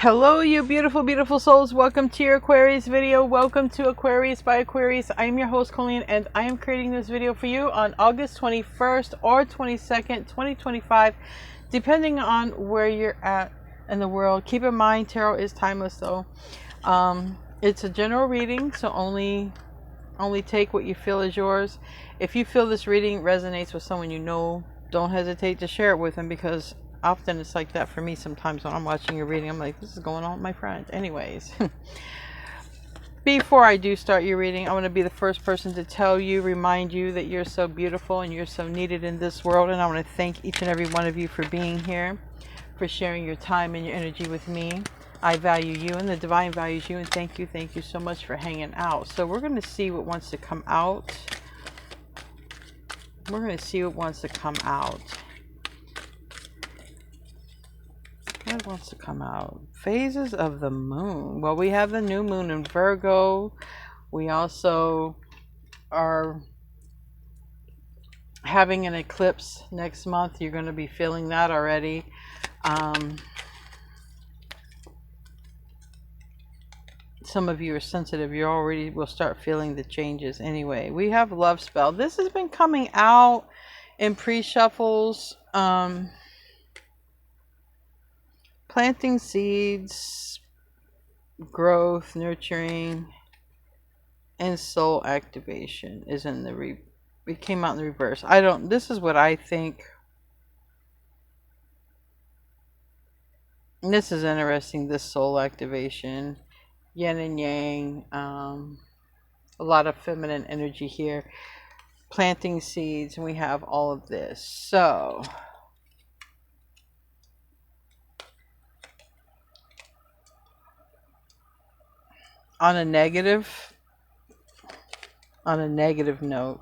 Hello, you beautiful, beautiful souls. Welcome to your Aquarius video. Welcome to Aquarius by Aquarius. I am your host, Colleen, and I am creating this video for you on August 21st or 22nd, 2025, depending on where you're at in the world. Keep in mind, tarot is timeless, though. It's a general reading, so only take what you feel is yours. If you feel this reading resonates with someone you know, don't hesitate to share it with them, because often it's like that for me. Sometimes when I'm watching a reading, I'm like, this is going on with my friend. Anyways, before I do start your reading, I want to be the first person to tell you, remind you that you're so beautiful and you're so needed in this world. And I want to thank each and every one of you for being here, for sharing your time and your energy with me. I value you and the divine values you, and thank you so much for hanging out. So we're going to see what wants to come out. We're going to see what wants to come out. What wants to come out? Phases of the moon. Well, we have the new moon in Virgo. We also are having an eclipse next month. You're going to be feeling that already. Some of you are sensitive. You already will start feeling the changes. Anyway, we have love spell. This has been coming out in pre-shuffles. Planting seeds, growth, nurturing, and soul activation is in the it came out in the reverse. This is what I think. And this is interesting, this soul activation. Yin and yang, a lot of feminine energy here. Planting seeds, and we have all of this. So on a negative note,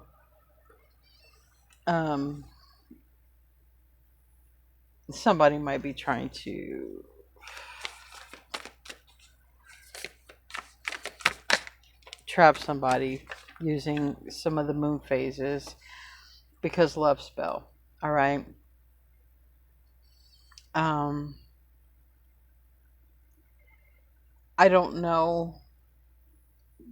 somebody might be trying to trap somebody using some of the moon phases, because love spell. All right. I don't know.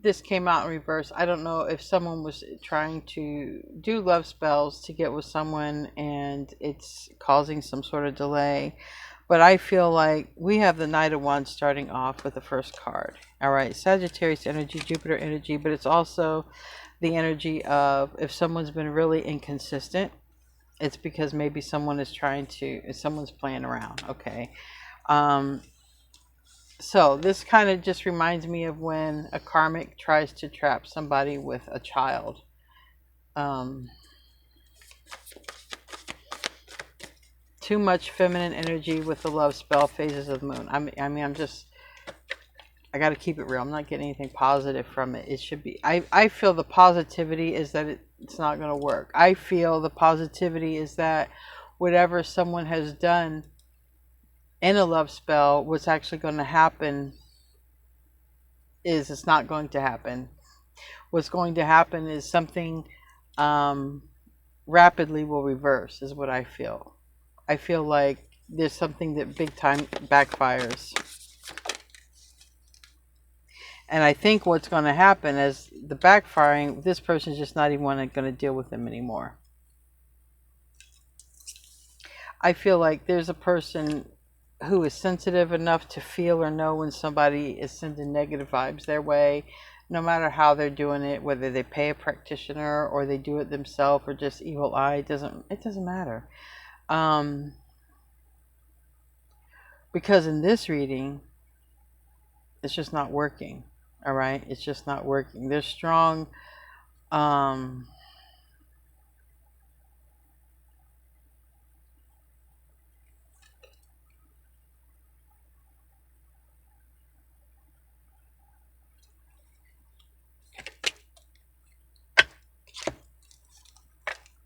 This came out in reverse. I don't know if someone was trying to do love spells to get with someone and it's causing some sort of delay. But I feel like we have the Knight of Wands starting off with the first card. All right, Sagittarius energy, Jupiter energy, but it's also the energy of, if someone's been really inconsistent, it's because maybe someone is someone's playing around. Okay. So this kind of just reminds me of when a karmic tries to trap somebody with a child. Too much feminine energy with the love spell, phases of the moon. I got to keep it real. I'm not getting anything positive from it. It should be, I feel the positivity is that it's not going to work. I feel the positivity is that whatever someone has done in a love spell, what's actually going to happen is it's not going to happen. What's going to happen is something rapidly will reverse, is what I feel. I feel like there's something that big time backfires. And I think what's going to happen is the backfiring, this person's just not even going to deal with them anymore. I feel like there's a person who is sensitive enough to feel or know when somebody is sending negative vibes their way, no matter how they're doing it, whether they pay a practitioner or they do it themselves or just evil eye, it doesn't matter. Because in this reading, it's just not working. All right, it's just not working. There's strong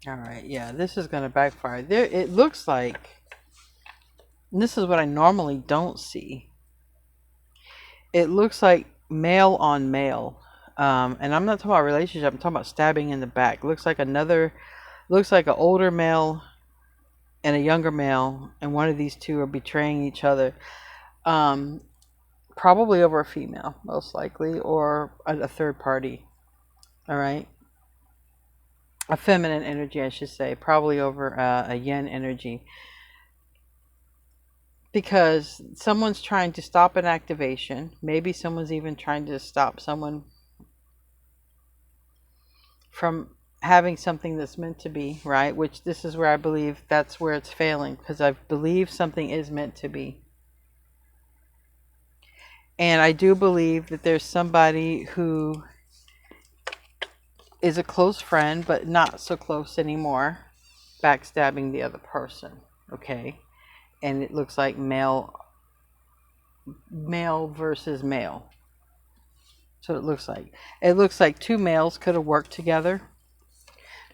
all right, yeah, this is going to backfire. There, it looks like, and this is what I normally don't see. It looks like male on male. And I'm not talking about relationship, I'm talking about stabbing in the back. Looks like an older male and a younger male, and one of these two are betraying each other. probably over a female, most likely, or a third party. All right. A feminine energy, I should say, probably over a yin energy. Because someone's trying to stop an activation. Maybe someone's even trying to stop someone from having something that's meant to be, right? Which this is where I believe that's where it's failing, because I believe something is meant to be. And I do believe that there's somebody who is a close friend, but not so close anymore, backstabbing the other person, okay? And it looks like male versus male. So it looks like two males could have worked together.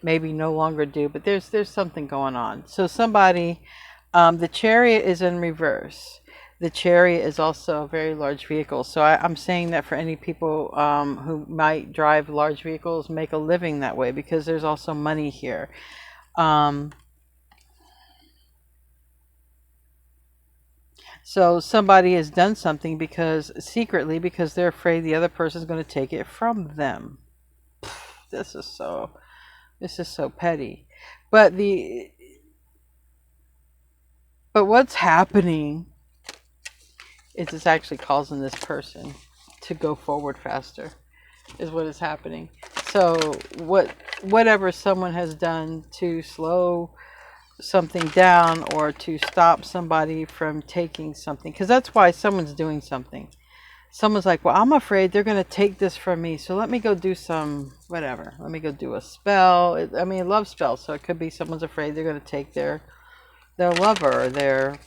Maybe no longer do, but there's something going on. So somebody, the Chariot is in reverse. The Chariot is also a very large vehicle. So I'm saying that for any people who might drive large vehicles, make a living that way, because there's also money here. So somebody has done something secretly because they're afraid the other person is going to take it from them. This is so petty. But what's happening is it's actually causing this person to go forward faster, is what is happening. So whatever someone has done to slow something down or to stop somebody from taking something, because that's why someone's doing something. Someone's like, well, I'm afraid they're going to take this from me, so let me go do some whatever. Let me go do a spell. I mean, love spell. So it could be someone's afraid they're going to take their lover, or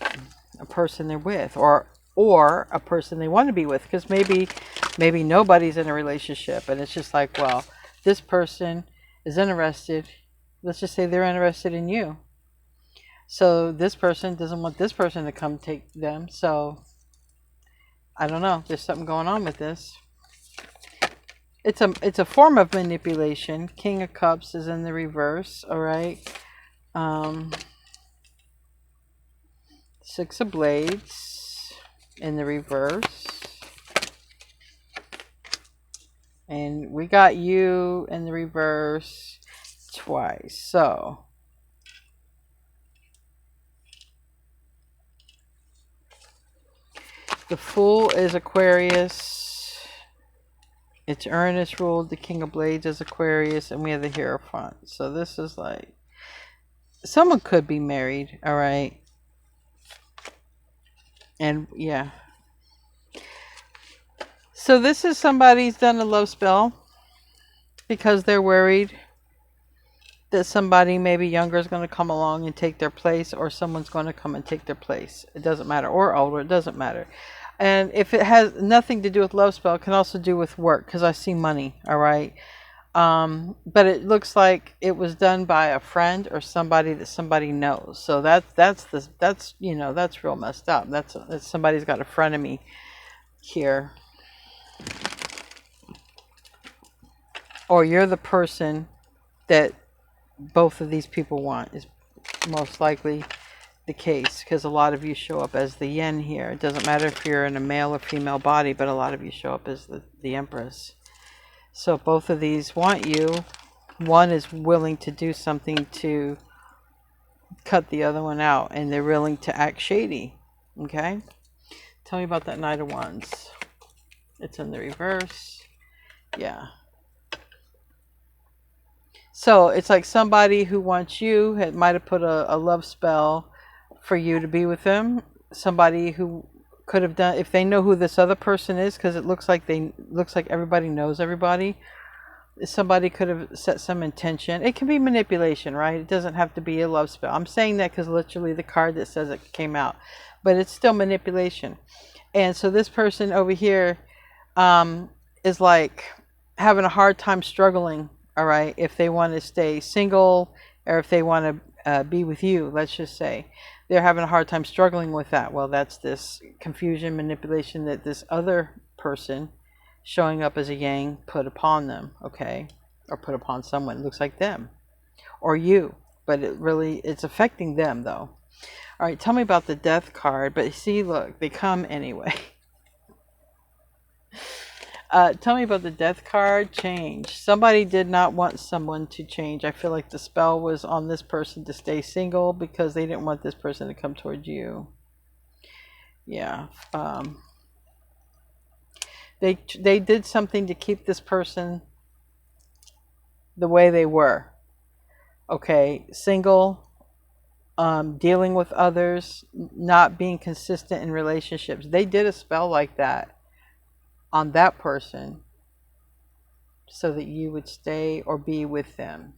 a person they're with, or a person they want to be with, because maybe nobody's in a relationship, and it's just like, well, this person is interested. Let's just say they're interested in you. So this person doesn't want this person to come take them. So I don't know. There's something going on with this. It's a form of manipulation. King of Cups is in the reverse. All right. Six of Blades in the reverse. And we got you in the reverse twice. So the Fool is Aquarius. It's Uranus ruled. The King of Blades is Aquarius. And we have the Hierophant. So this is like, someone could be married. All right. And yeah. So this is somebody's done a love spell because they're worried that somebody maybe younger is going to come along and take their place, or someone's going to come and take their place. It doesn't matter. Or older. It doesn't matter. And if it has nothing to do with love spell, it can also do with work, because I see money. All right. But it looks like it was done by a friend or somebody that somebody knows. So that's you know, that's real messed up. That's somebody's got a frenemy here. Or you're the person that both of these people want, is most likely the case, because a lot of you show up as the yin here. It doesn't matter if you're in a male or female body, but a lot of you show up as the Empress. So both of these want you. One is willing to do something to cut the other one out, and they're willing to act shady. Okay? Tell me about that Knight of Wands. It's in the reverse. Yeah. So it's like somebody who wants you might have put a love spell for you to be with them. Somebody who could have done, if they know who this other person is, because it looks like everybody knows everybody. Somebody could have set some intention. It can be manipulation, right? It doesn't have to be a love spell. I'm saying that because literally the card that says it came out, but it's still manipulation. And so this person over here is like having a hard time struggling. All right, if they want to stay single, or if they want to be with you, let's just say they're having a hard time struggling with that. Well, that's this confusion, manipulation that this other person showing up as a yang put upon them, okay, or put upon someone. It looks like them or you, but it's affecting them though. All right, tell me about the Death card. But see, look, they come anyway. Tell me about the death card. Change. Somebody did not want someone to change. I feel like the spell was on this person to stay single because they didn't want this person to come towards you. Yeah. They did something to keep this person the way they were. Okay, single, dealing with others, not being consistent in relationships. They did a spell like that on that person so that you would stay or be with them.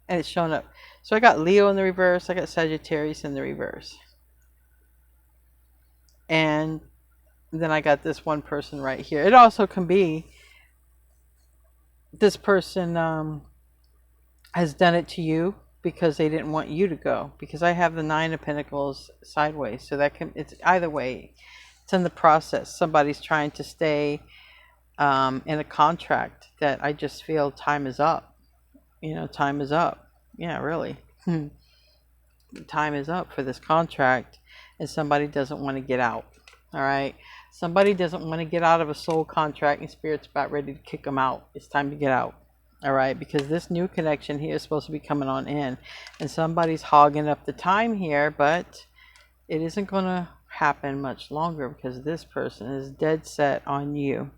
And it's shown up. So I got Leo in the reverse. I got Sagittarius in the reverse. And then I got this one person right here. It also can be this person has done it to you because they didn't want you to go. Because I have the Nine of Pentacles sideways. So that can, it's either way. It's in the process. Somebody's trying to stay in a contract that I just feel time is up. You know, time is up. Yeah, really. Time is up for this contract, and somebody doesn't want to get out. All right. Somebody doesn't want to get out of a soul contract, and Spirit's about ready to kick them out. It's time to get out. All right. Because this new connection here is supposed to be coming on in, and somebody's hogging up the time here, but it isn't going to happen much longer because this person is dead set on you.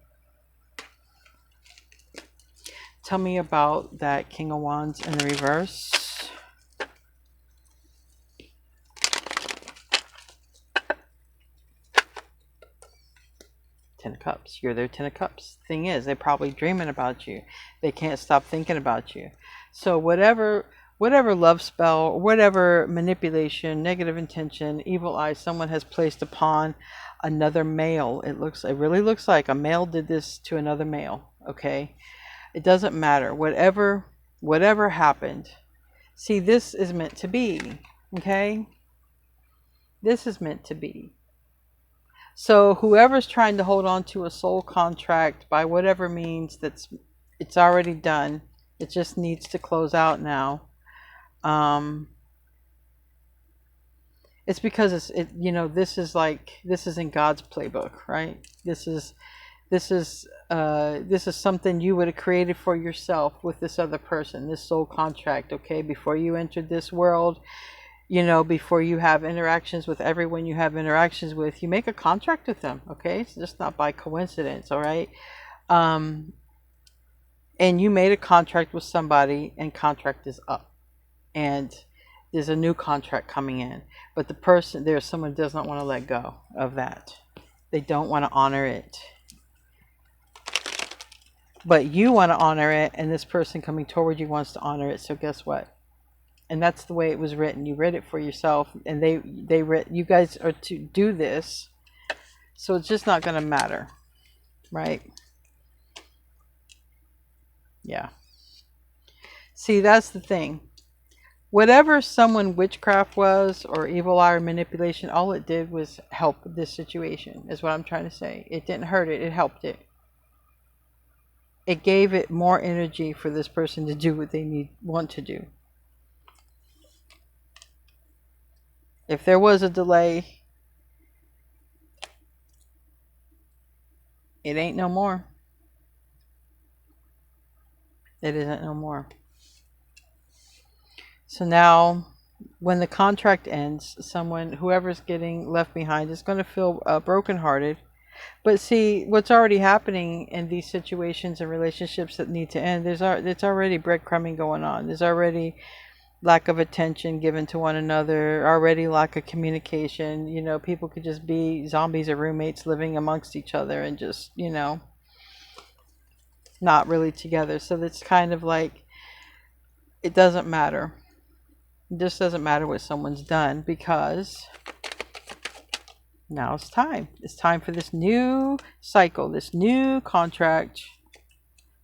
Tell me about that King of Wands in the reverse. Ten of Cups. You're their Ten of Cups. Thing is, they're probably dreaming about you. They can't stop thinking about you. So whatever love spell, or whatever manipulation, negative intention, evil eye someone has placed upon another male, it really looks like a male did this to another male. Okay. It doesn't matter. Whatever happened. See, this is meant to be. Okay? This is meant to be. So whoever's trying to hold on to a soul contract by whatever means, it's already done. It just needs to close out now. It's because this is in God's playbook, right? This is something you would have created for yourself with this other person, this soul contract. Okay, before you entered this world, before you have interactions with everyone you have interactions with, you make a contract with them. Okay, it's just not by coincidence. All right. And you made a contract with somebody, and contract is up, and there's a new contract coming in, but there's someone who does not want to let go of that. They don't want to honor it. But you want to honor it, and this person coming toward you wants to honor it. So guess what? And that's the way it was written. You read it for yourself, and you guys are to do this. So it's just not going to matter, right? Yeah. See, that's the thing. Whatever someone witchcraft was, or evil eye or manipulation, all it did was help this situation, is what I'm trying to say. It didn't hurt it. It helped it. It gave it more energy for this person to do what they want to do. If there was a delay, it ain't no more. It isn't no more. So now, when the contract ends, whoever's getting left behind is going to feel brokenhearted. But see, what's already happening in these situations and relationships that need to end, it's already breadcrumbing going on. There's already lack of attention given to one another, already lack of communication. People could just be zombies or roommates living amongst each other and just, not really together. So it's kind of like, it doesn't matter. It just doesn't matter what someone's done, because now it's time. It's time for this new cycle, this new contract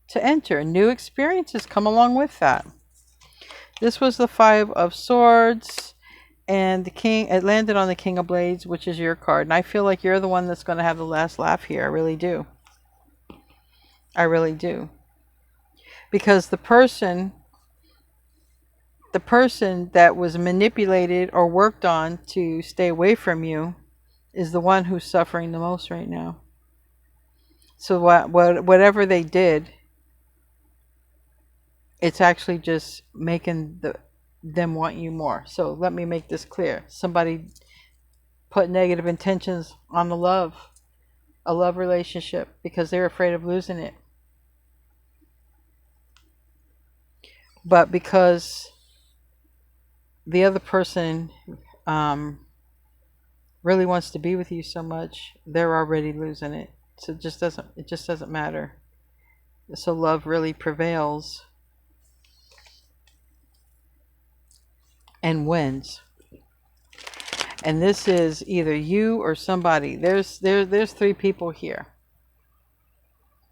to enter. New experiences come along with that. This was the Five of Swords, and it landed on the King of Blades, which is your card. And I feel like you're the one that's going to have the last laugh here. I really do. I really do. Because the person that was manipulated or worked on to stay away from you is the one who's suffering the most right now. So whatever they did, it's actually just making them want you more. So let me make this clear. Somebody put negative intentions on a love relationship because they're afraid of losing it. But because the other person really wants to be with you so much, they're already losing it. So it just doesn't matter. So love really prevails and wins. And this is either you or somebody. There's 3 people here.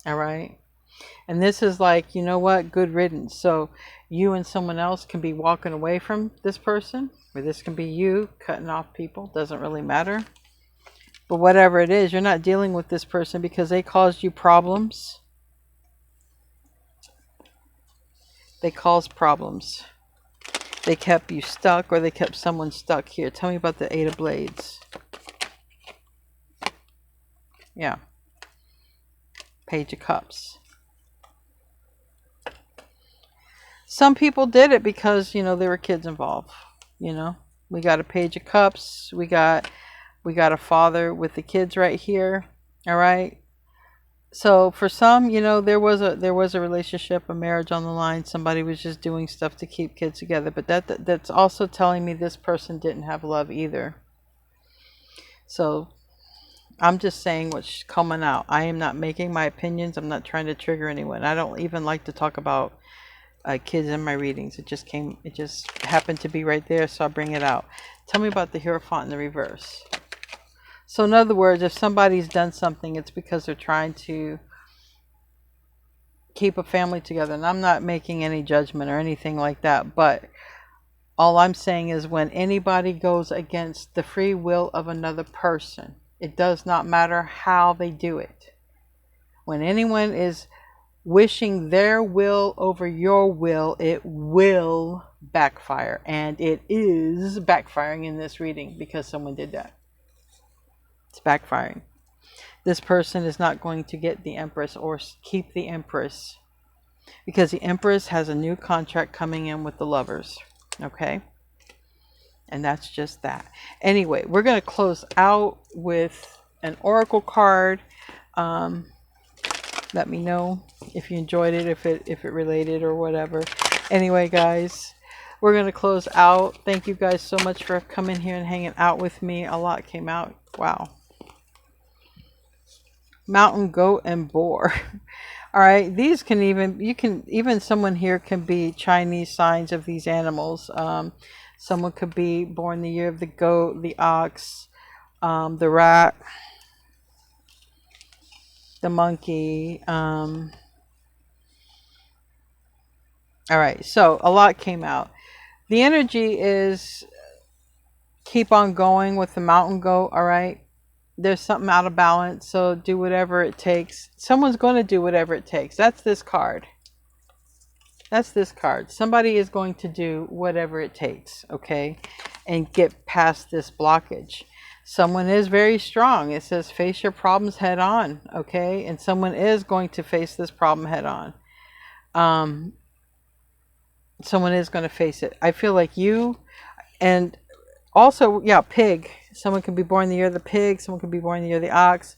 All right. And this is like, you know what? Good riddance. So you and someone else can be walking away from this person, or this can be you cutting off people. Doesn't really matter. But whatever it is, you're not dealing with this person because they caused you problems. They caused problems. They kept you stuck, or they kept someone stuck here. Tell me about the 8 of Blades. Yeah. Page of Cups. Some people did it because, you know, there were kids involved. You know, we got a Page of Cups. We got a father with the kids right here. All right. So for some, you know, there was a relationship, a marriage on the line. Somebody was just doing stuff to keep kids together. But that's also telling me this person didn't have love either. So I'm just saying what's coming out. I am not making my opinions. I'm not trying to trigger anyone. I don't even like to talk about kids in my readings. It just happened to be right there, so I'll bring it out. Tell me about the Hierophant in the reverse. So in other words, if somebody's done something, it's because they're trying to keep a family together. And I'm not making any judgment or anything like that, but all I'm saying is when anybody goes against the free will of another person, it does not matter how they do it. When anyone is wishing their will over your will, it will backfire. And it is backfiring in this reading because someone did that. It's backfiring. This person is not going to get the Empress or keep the Empress because the Empress has a new contract coming in with the Lovers. Okay? And that's just that. Anyway, we're going to close out with an oracle card. Let me know if you enjoyed it, if it related or whatever. Anyway, guys, we're going to close out. Thank you guys so much for coming here and hanging out with me. A lot came out. Wow. Mountain goat and boar. All right, these can even someone here can be Chinese signs of these animals. Someone could be born the year of the goat, the ox, the rat, the monkey. All right, so a lot came out. The energy is keep on going with the mountain goat. All right. There's something out of balance, so do whatever it takes. Someone's going to do whatever it takes. That's this card. That's this card. Somebody is going to do whatever it takes, okay, and get past this blockage. Someone is very strong. It says face your problems head on, okay, and someone is going to face this problem head on. Someone is going to face it. I feel like you, and also, yeah, pig. Someone can be born the year of the pig. Someone can be born the year of the ox.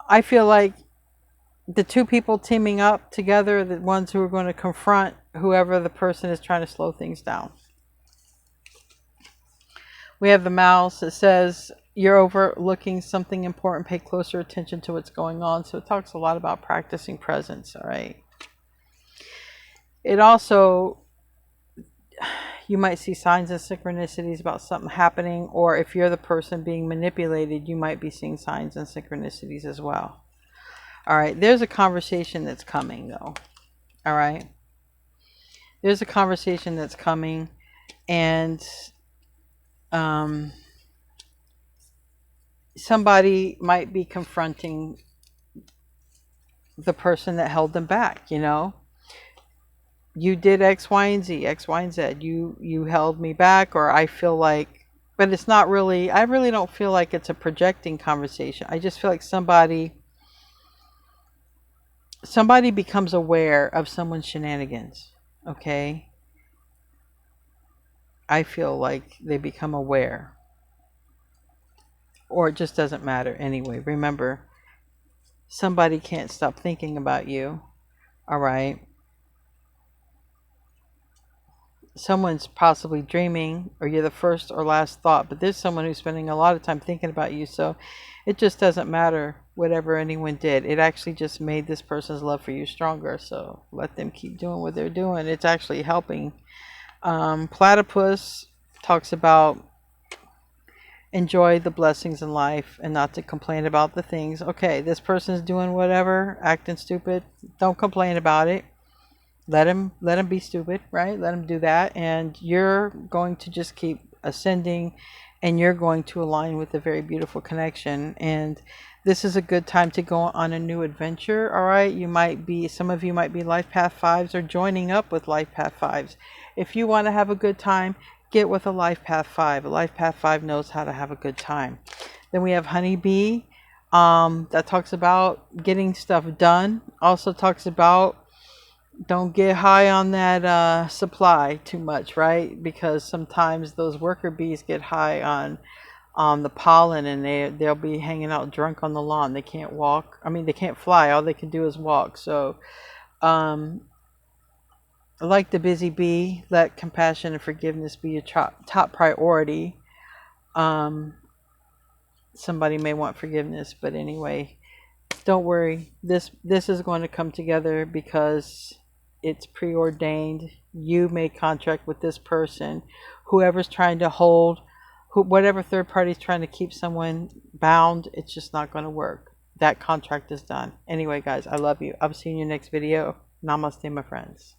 I feel like the 2 people teaming up together are the ones who are going to confront whoever the person is trying to slow things down. We have the mouse. It says you're overlooking something important. Pay closer attention to what's going on. So it talks a lot about practicing presence. All right. It also, you might see signs and synchronicities about something happening, or if you're the person being manipulated, you might be seeing signs and synchronicities as well. All right, there's a conversation that's coming though. All right, there's a conversation that's coming, and somebody might be confronting the person that held them back, you know. You did X, Y, and Z, X, Y, and Z. You held me back, or I feel like, but it's not really, I really don't feel like it's a projecting conversation. I just feel like somebody somebody becomes aware of someone's shenanigans. Okay, I feel like they become aware, or it just doesn't matter anyway. Remember, somebody can't stop thinking about you. All right, someone's possibly dreaming, or you're the first or last thought, but there's someone who's spending a lot of time thinking about you. So it just doesn't matter whatever anyone did. It actually just made this person's love for you stronger. So let them keep doing what they're doing. It's actually helping. Platypus talks about enjoy the blessings in life and not to complain about the things. Okay, this person's doing whatever, acting stupid. Don't complain about it. Let him be stupid, right? Let him do that, and you're going to just keep ascending, and you're going to align with a very beautiful connection. And this is a good time to go on a new adventure. All right, some of you might be life path 5s or joining up with life path 5s. If you want to have a good time, get with a life path 5. A life path 5 knows how to have a good time. Then we have honeybee, that talks about getting stuff done. Also talks about don't get high on that supply too much, right? Because sometimes those worker bees get high on the pollen, and they'll be hanging out drunk on the lawn. They can't walk. I mean, they can't fly. All they can do is walk. So like the busy bee, let compassion and forgiveness be your top priority. Somebody may want forgiveness, but anyway, don't worry. This is going to come together because it's preordained. You made contract with this person. Whoever's trying to hold, whatever third party is trying to keep someone bound, it's just not going to work. That contract is done. Anyway, guys, I love you. I'll see you in your next video. Namaste, my friends.